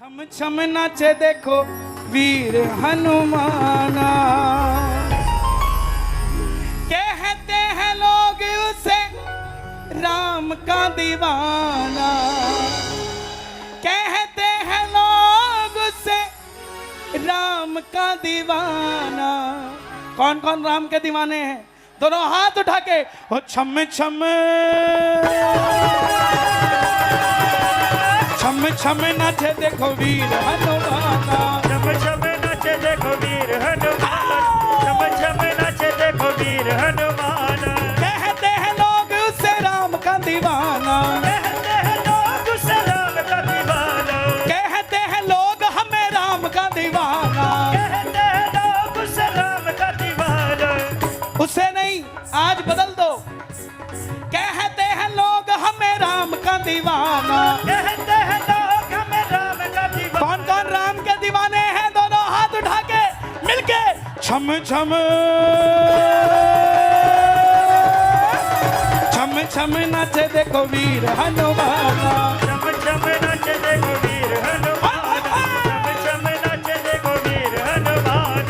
छम छम नाचे देखो वीर हनुमाना, कहते हैं लोग उसे राम का दीवाना, कहते हैं लोग उसे राम का दीवाना। कौन कौन राम के दीवाने हैं? दोनों हाथ उठा के ओ छम छम छम छम नाचे देखो वीर हनुमाना, छम छम नाचे देखो वीर हनुमान, छम छम नाचे देखो वीर हनुमान। कहते हैं लोग उसे राम का दीवाना, कहते हैं लोग उसे राम का दीवाना, कहते हैं लोग हमें राम का दीवाना। कहते हैं लोग उसे राम का दीवाना। उसे नहीं, आज बदल दो। कहते हैं लोग हमें राम का दीवाना। कहते हैं लोग हमें राम का दीवाना। कौन कौन राम के दीवाने हैं? दोनों हाथ उठा के मिलके छम छम छम छम नाचे देखो वीर हनुमाना, छम छम नाचे देखो वीर हनुमान, छम छम नाचे देखो वीर हनुमान।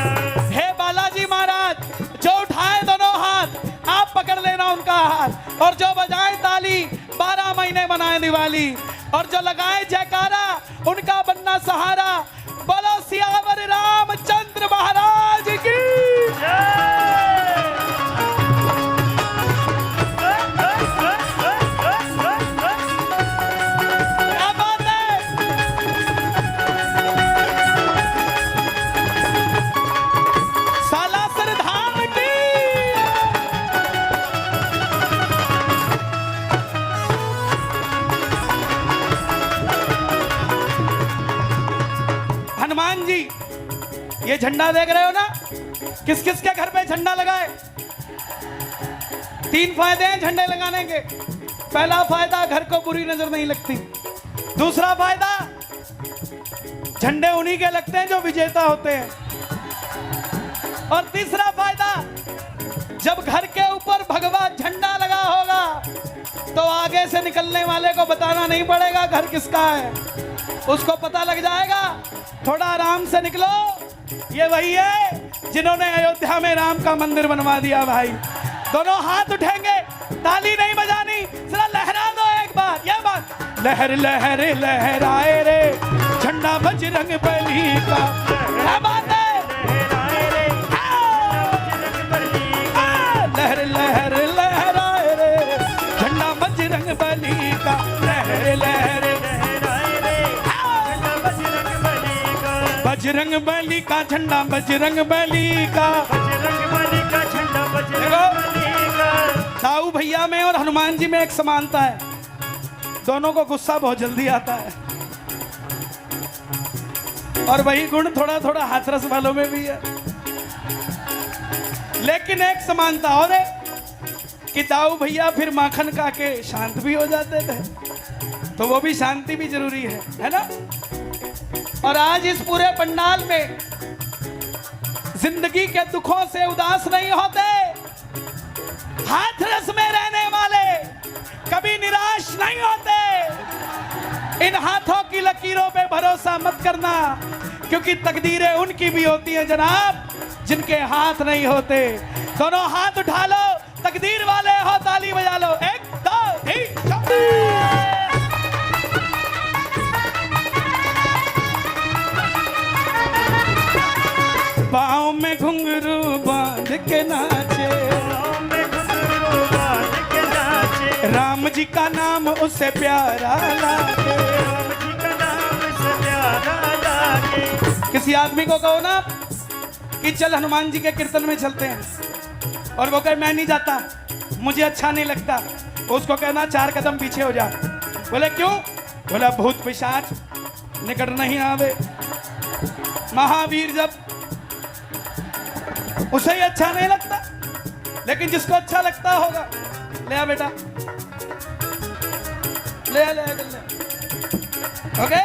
हे बालाजी महाराज, जो उठाए दोनों हाथ आप पकड़ लेना उनका हाथ, और जो बजाए ताली 12 महीने बनाए दिवाली, और जो लगाए जयकारा उनका बनना सहारा। बोलो सियावर रामचंद्र महाराज की। क्या बात है? सालासर धाम की। हनुमान जी, ये झंडा देख रहे हो ना? किस किस के घर पे झंडा लगाए? 3 फायदे हैं झंडे लगाने के। पहला फायदा, घर को बुरी नजर नहीं लगती। दूसरा फायदा, झंडे उन्हीं के लगते हैं जो विजेता होते हैं। और तीसरा फायदा, जब घर के ऊपर भगवा झंडा लगा होगा तो आगे से निकलने वाले को बताना नहीं पड़ेगा घर किसका है, उसको पता लग जाएगा। थोड़ा आराम से निकलो, ये वही है जिन्होंने अयोध्या में राम का मंदिर बनवा दिया। भाई दोनों हाथ उठेंगे, ताली नहीं बजानी, जरा लहरा दो एक बार। ये बात, लहर लहर लहराए रे झंडा बजरंग बली का। क्या बात है? लहर लहर लहराए रे झंडा बजरंग बली का, लहर लहर बजरंग बली का झंडा, बजरंग बली का, बजरंग बली का झंडा, बजरंग बली का। साहू भैया में और हनुमान जी में एक समानता है, दोनों को गुस्सा बहुत जल्दी आता है, और वही गुण थोड़ा थोड़ा हाथरस वालों में भी है। लेकिन एक समानता और है कि दाऊ भैया फिर माखन खा के शांत भी हो जाते थे, तो वो भी शांति भी जरूरी है ना? और आज इस पूरे पंडाल में जिंदगी के दुखों से उदास नहीं होते, हाथरस में रहने वाले कभी निराश नहीं होते। इन हाथों की लकीरों पे भरोसा मत करना, क्योंकि तकदीरें उनकी भी होती हैं जनाब जिनके हाथ नहीं होते। दोनों हाथ उठा लो, तकदीर वाले हो, ताली बजा लो। 1 2 3 4। पाँव में घुंघरू बांध के नाचे, राम जी का नाम उसे प्यारा लागे, राम जी का नाम उसे प्यारा लागे। किसी आदमी को कहो ना कि चल हनुमान जी के कीर्तन में चलते हैं, और वो कहे मैं नहीं जाता, मुझे अच्छा नहीं लगता, उसको कहना 4 कदम पीछे हो जा। बोले क्यों? बोला भूत पिशाच निकट नहीं आवे। महावीर जब उसे ही अच्छा नहीं लगता, लेकिन जिसको अच्छा लगता होगा, ले आ बेटा, ले आ, ले आ, ले आ। ओके,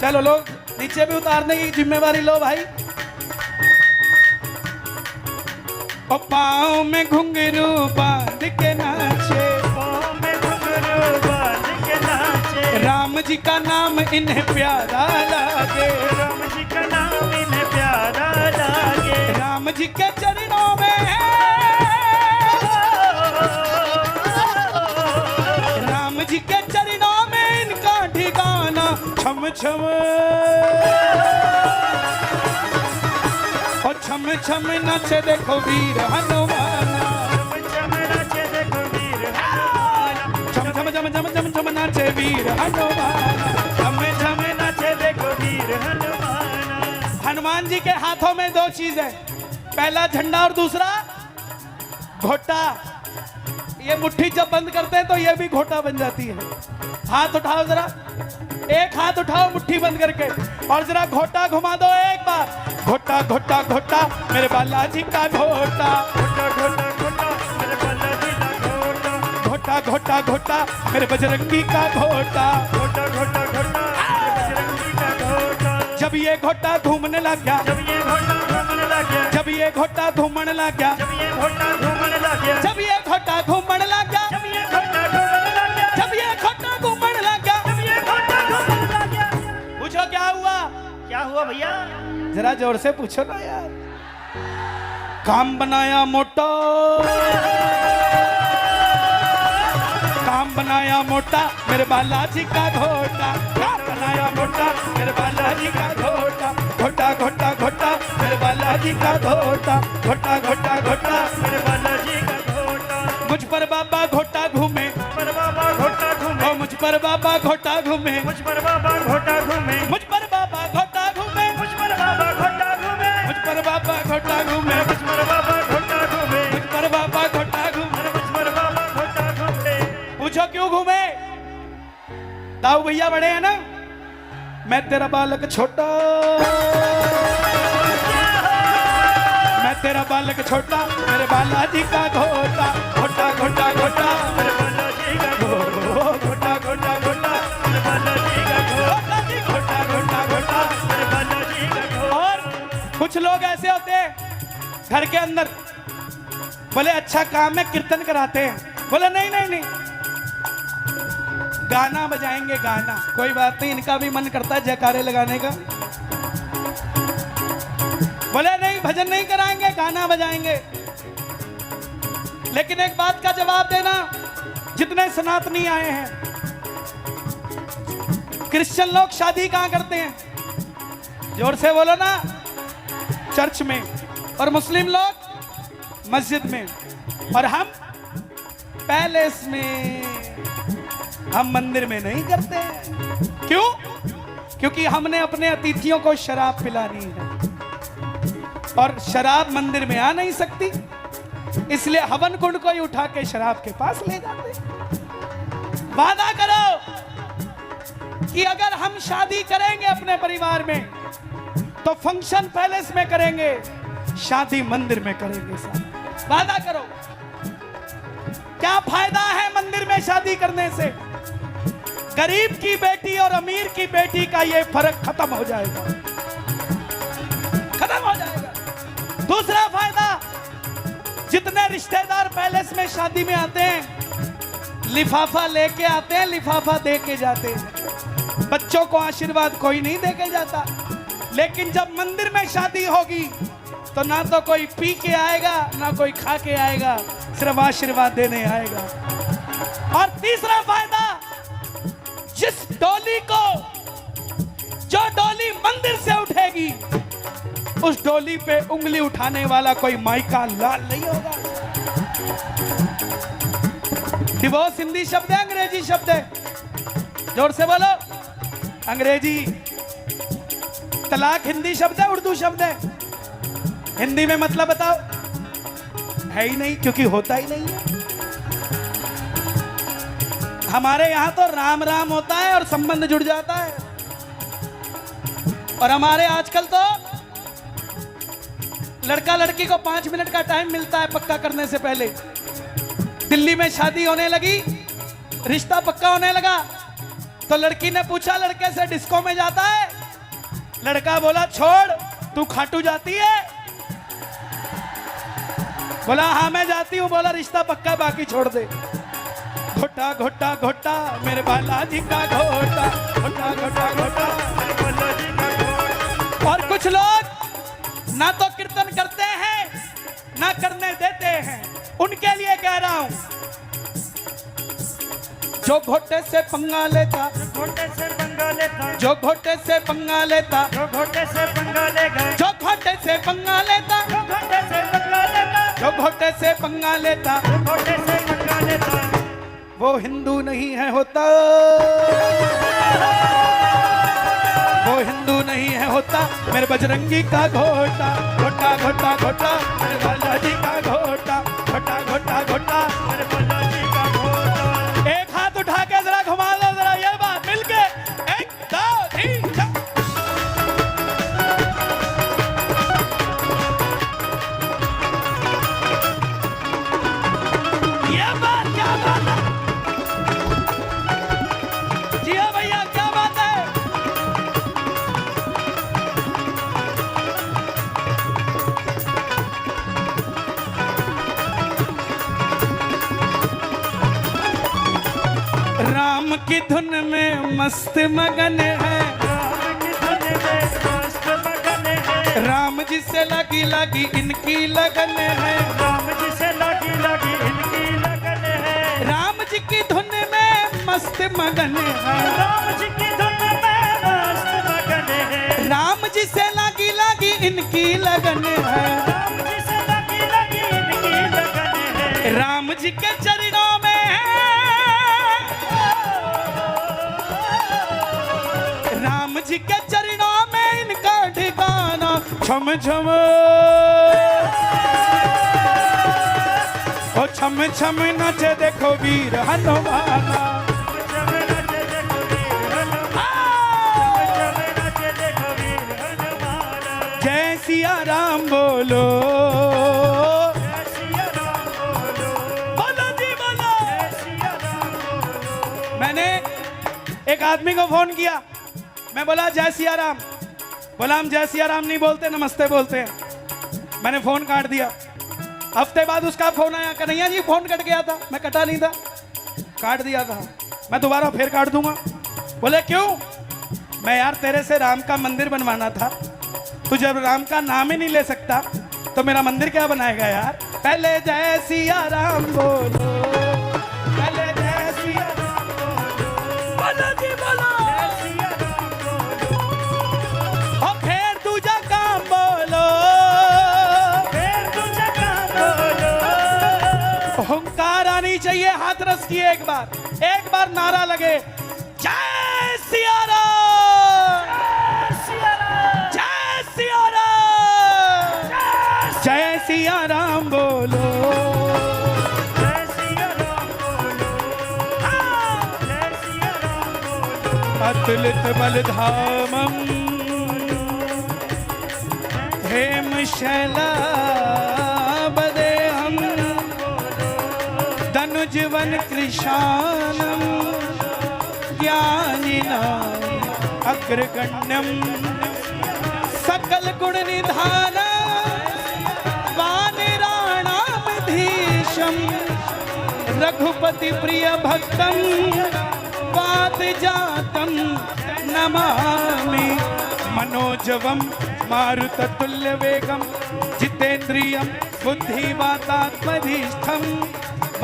चलो लोग नीचे भी उतारने की जिम्मेवारी लो भाई। और पाँव में घुंघरू बांध के नाचे, पाँव में घुंघरू बांध के नाचे, राम राम जी का नाम इन्हें प्यारा लागे, राम जी का नाम इन्हें प्यारा लागे, राम जी के चरणों में राम जी के चरणों में इनका ठिकाना छम छम और छम छम नाचे देखो वीर हनुमान, छम नाचे देखो वीर हनुमान, छम छम छम छम छम छम नाचे वीर हनुमान, छम छम नाचे देखो वीर हनुमान। हनुमान जी के हाथों में दो चीज है, पहला झंडा और दूसरा घोटा। ये मुट्ठी जब बंद करते हैं तो ये भी घोटा बन जाती है। हाथ उठाओ जरा, एक हाथ उठाओ मुट्ठी बंद करके और जरा घोटा घुमा दो एक बार। घोटा घोटा घोटा मेरे बालाजी का घोटा, घोटा घोटा घोटा मेरे बालाजी का घोटा, घोटा घोटा घोटा मेरे बजरंगी का घोटा। घोटा घोटा घोटा मेरे बजरंगी का घोटा। जब ये घोटा घूमने लग गया, जब ये घोटा घूमने लग गया, जब ये घोटा घूमने लग गया, जब ये घोटा घूमने लग गया, जब ये घोटा घूमने लग गया, जब ये घोटा घूमने लग गया, जब ये घोटा घूमने लग गया, जब ये घोटा घूमने लग गया। पूछो क्या हुआ? क्या हुआ भैया? जरा जोर से पूछो ना यार। काम बनाया मोटा, काम बनाया मोटा मेरे बालाजी का घोटा, काम बनाया मोटा मेरे बालाजी का घोटा। घोटा घोटा घोटा मेरे बालाजी का घोटा, घोटा घोटा घोटा मेरे बालाजी का घोटा। मुझ पर बाबा घोटा घूमे, पर बाबा घोटा घूमे, ओ मुझ पर बाबा घोटा घूमे, मुझ पर बाबा घोटा घूमे, मुझ पर बाबा घोटा घूमे, मुझ पर बाबा घोटा घूमे, मुझ पर बाबा घोटा घूमे, मुझ पर बाबा घोटा घूमे, मुझ पर बाबा घोटा घूमे। मुझ पर बाबा घोटा घूमे। पूछो क्यों घूमे? ताऊ भैया बड़े हैं ना, मैं तेरा बालक छोटा, मैं तेरा बालक छोटा मेरे बालाजी का घोटा। घोटा घोटा घोटा मेरे बालाजी का घोटा, घोटा घोटा घोटा मेरे बालाजी का घोटा, घोटा घोटा घोटा। मेरे बालाजी का घोटा। और कुछ लोग ऐसे होते हैं घर के अंदर, बोले अच्छा काम है कीर्तन कराते हैं, बोले नहीं नहीं नहीं गाना बजाएंगे गाना। कोई बात नहीं, इनका भी मन करता है जयकारे लगाने का। बोले नहीं भजन नहीं कराएंगे, गाना बजाएंगे। लेकिन एक बात का जवाब देना, जितने सनातनी आए हैं, क्रिश्चियन लोग शादी कहां करते हैं? जोर से बोलो ना, चर्च में। और मुस्लिम लोग मस्जिद में, और हम पैलेस में, हम मंदिर में नहीं करते। क्यों? क्योंकि हमने अपने अतिथियों को शराब पिलानी है और शराब मंदिर में आ नहीं सकती, इसलिए हवन कुंड को ही उठा के शराब के पास ले जाते। वादा करो कि अगर हम शादी करेंगे अपने परिवार में तो फंक्शन पैलेस में करेंगे, शादी मंदिर में करेंगे। साहब वादा करो। क्या फायदा है मंदिर में शादी करने से? गरीब की बेटी और अमीर की बेटी का ये फर्क खत्म हो जाएगा, खत्म हो जाएगा। दूसरा फायदा, जितने रिश्तेदार पैलेस में शादी में आते हैं, लिफाफा लेके आते हैं, लिफाफा दे के जाते हैं। बच्चों को आशीर्वाद कोई नहीं दे के जाता। लेकिन जब मंदिर में शादी होगी तो ना तो कोई पी के आएगा, ना कोई खा के आएगा, सिर्फ आशीर्वाद देने आएगा। और तीसरा फायदा, जिस डोली को, जो डोली मंदिर से उठेगी, उस डोली पे उंगली उठाने वाला कोई माइका लाल नहीं होगा। डिवोर्स हिंदी शब्द है, अंग्रेजी शब्द है? जोर से बोलो। अंग्रेजी। तलाक हिंदी शब्द है, उर्दू शब्द है? हिंदी में मतलब बताओ। है ही नहीं, क्योंकि होता ही नहीं है। हमारे यहां तो राम राम होता है और संबंध जुड़ जाता है। और हमारे आजकल तो लड़का लड़की को 5 मिनट का टाइम मिलता है पक्का करने से पहले। दिल्ली में शादी होने लगी, रिश्ता पक्का होने लगा, तो लड़की ने पूछा लड़के से, डिस्को में जाता है? लड़का बोला, छोड़, तू खाटू जाती है? बोला, हाँ मैं जाती हूं। बोला, रिश्ता पक्का, बाकी छोड़ दे। घोटा घोटा घोटा मेरे बालाजी का घोटा, घोटा घोटा घोटा। मेरे बालाजी का घोटा। और कुछ लोग ना तो कीर्तन करते हैं ना करने देते हैं, उनके लिए कह रहा हूं, जो घोटे से पंगा लेता, घोटे से पंगा लेता, जो घोटे से पंगा लेता, जो घोटे से पंगा ले गए, जो घोटे से पंगा लेता, जो घोटे से पंगा लेता, जो घोटे से पंगा लेता, जो घोटे से पंगा लेता, वो हिंदू नहीं है होता, वो हिंदू नहीं है होता। मेरे बजरंगी का घोटा, घोटा घोटा घोटा मेरे बालाजी का घोटा, घोटा घोटा घोटा। मेरे बालाजी का घोटा। एक हाथ उठा के जरा घुमा दो, जरा ये बात मिलके, 1 2 3 4। ये बात क्या बात है जी? हाँ भैया, क्या बात है? राम की धुन में मस्त मगन है, राम की धुन में मस्त मगन है, राम जी से लगी लगी इनकी लगन है, राम जी से लगी लगी इनकी लगन है, राम जी की धुन में मस्त मगन है, राम जी की धुन में मस्त मगन है, राम जी से लगी लगी इनकी लगन है, राम जी से लगी लगी इनकी लगन है, राम जी के चरणों में राम जी के चरणों में इनका ठिकाना, छम छम ओ छम छम नाचे देखो वीर हनुमाना। जब नाचे देखो वीर हनुमान, जब नाचे देखो वीर हनुमान, जय सिया राम बोलो, जय सिया राम बोलो, बोलो जी बोलो। जय सिया राम बोलो। मैंने एक आदमी को फोन किया, मैं बोला जय सिया राम, बोला हम जय सिया राम नहीं बोलते, नमस्ते बोलते हैं। मैंने फोन काट दिया। हफ्ते बाद उसका फोन आया, कन्हैया जी फोन कट गया था। मैं कटा नहीं था, काट दिया था, मैं दोबारा फिर काट दूंगा। बोले क्यों? मैं यार तेरे से राम का मंदिर बनवाना था, तू जब राम का नाम ही नहीं ले सकता तो मेरा मंदिर क्या बनाएगा यार। पहले जय सिया राम बोलो, पहले जय सिया राम बोलो जी बोलो, जय सिया राम बोलो, और फिर दूजा काम बोलो, फिर तुझे काम बोलो, हुंकार आनी चाहिए, हाथ रस किए एक बार नारा लगे, जय सिया राम, सिया राम, जय सिया राम, जय सिया राम बोलो। जय सिया राम बोलो, जय सिया राम बोलो, अतुलित बलधामम हेम शैलाबदेहम धनुजवन कृशानम ज्ञानिनाम अग्रगण्यम सकल गुण निधान वानिराणामधीशम रघुपति प्रिय भक्तम वात जातम नमामि मनोजवम मारुततुल्य वेगम जितेन्द्रियम बुद्धिवातात्मधीष्ठम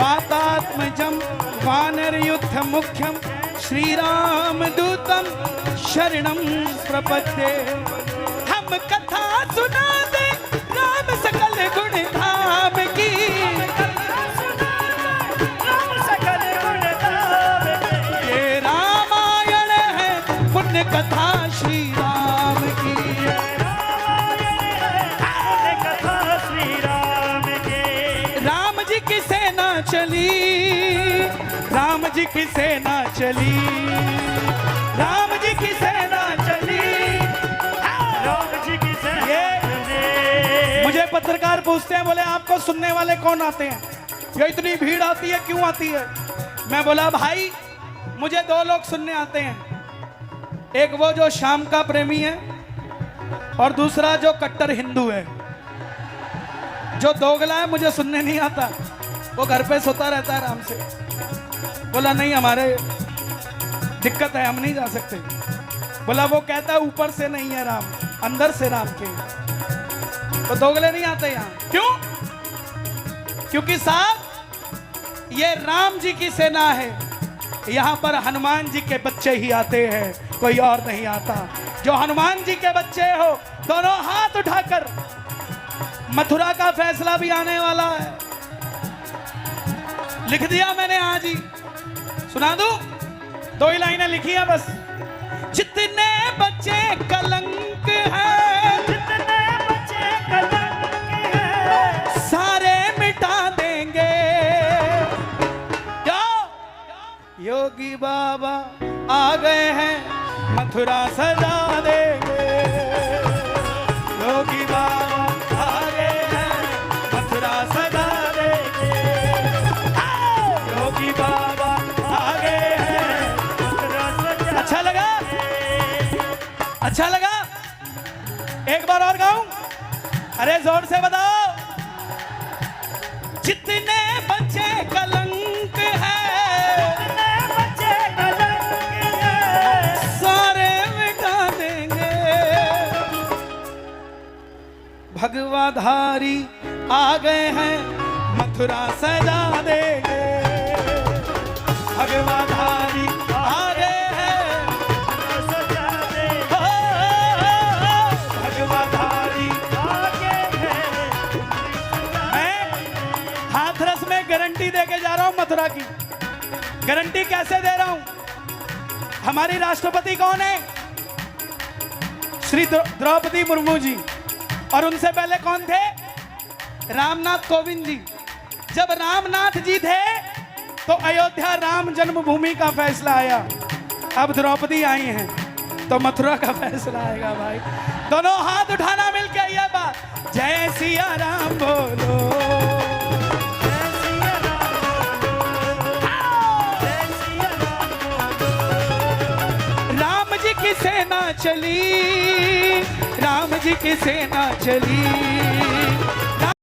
वातात्मजम वानरयुद्ध मुख्यम श्रीराम दूतम शरणं प्रपद्ये। हम कथा सुना दे राम सकल गुण धाम की, राम सकल गुण धाम की, ये रामायण है पुण्य कथा श्री राम की। पुण्य कथा श्री राम की, राम जी की सेना चली, राम जी की सेना चली, राम जी की सेना चली। राम जी की सेना चली। मुझे पत्रकार पूछते हैं, बोले आपको सुनने वाले कौन आते हैं, ये इतनी भीड़ आती है क्यों आती है? मैं बोला भाई मुझे दो लोग सुनने आते हैं, एक वो जो शाम का प्रेमी है और दूसरा जो कट्टर हिंदू है। जो दोगला है मुझे सुनने नहीं आता, वो घर पे सोता रहता है आराम से। बोला नहीं, हमारे दिक्कत है, हम नहीं जा सकते। बोला वो कहता है ऊपर से नहीं है राम, अंदर से राम के। तो दोगले नहीं आते यहाँ। क्यों? क्योंकि साहब ये राम जी की सेना है, यहाँ पर हनुमान जी के बच्चे ही आते हैं, कोई और नहीं आता। जो हनुमान जी के बच्चे हो दोनों हाथ उठाकर, मथुरा का फैसला भी आने वाला है। लिख दिया मैंने आज ही, सुना दूं? 2 ही लाइनें लिखी है बस। जितने बच्चे कलंक हैं, जितने बच्चे कलंक हैं, सारे मिटा देंगे। क्या? योगी बाबा आ गए हैं, मथुरा सजा देंगे। योगी बाबा आ गए हैं, मथुरा सजा देंगे। योगी बाबा आ गए हैं। मथुरा सजा अच्छा लगा? अच्छा लगा? एक बार और गाऊं? अरे जोर से बताओ। जितने बच्चे कलंक हैं, जितने बच्चे कलंक हैं, सारे मिटा देंगे। भगवाधारी आ गए हैं, मथुरा सजा देंगे। भगवाधारी आ गए हैं, सजा दे भगवाधारी। आगे है। मैं हाथरस में गारंटी देके जा रहा हूं मथुरा की। गारंटी कैसे दे रहा हूं? हमारी राष्ट्रपति कौन है? श्री द्रौपदी मुर्मू जी। और उनसे पहले कौन थे? रामनाथ कोविंद जी। जब रामनाथ जी थे तो अयोध्या राम जन्मभूमि का फैसला आया। अब द्रौपदी आई हैं तो मथुरा का फैसला आएगा भाई। दोनों हाथ उठाना मिलके ये बात। जय सिया राम बोलो, जय सिया राम बोलो, जय सिया राम बोलो। राम जी की सेना चली, राम जी की सेना चली।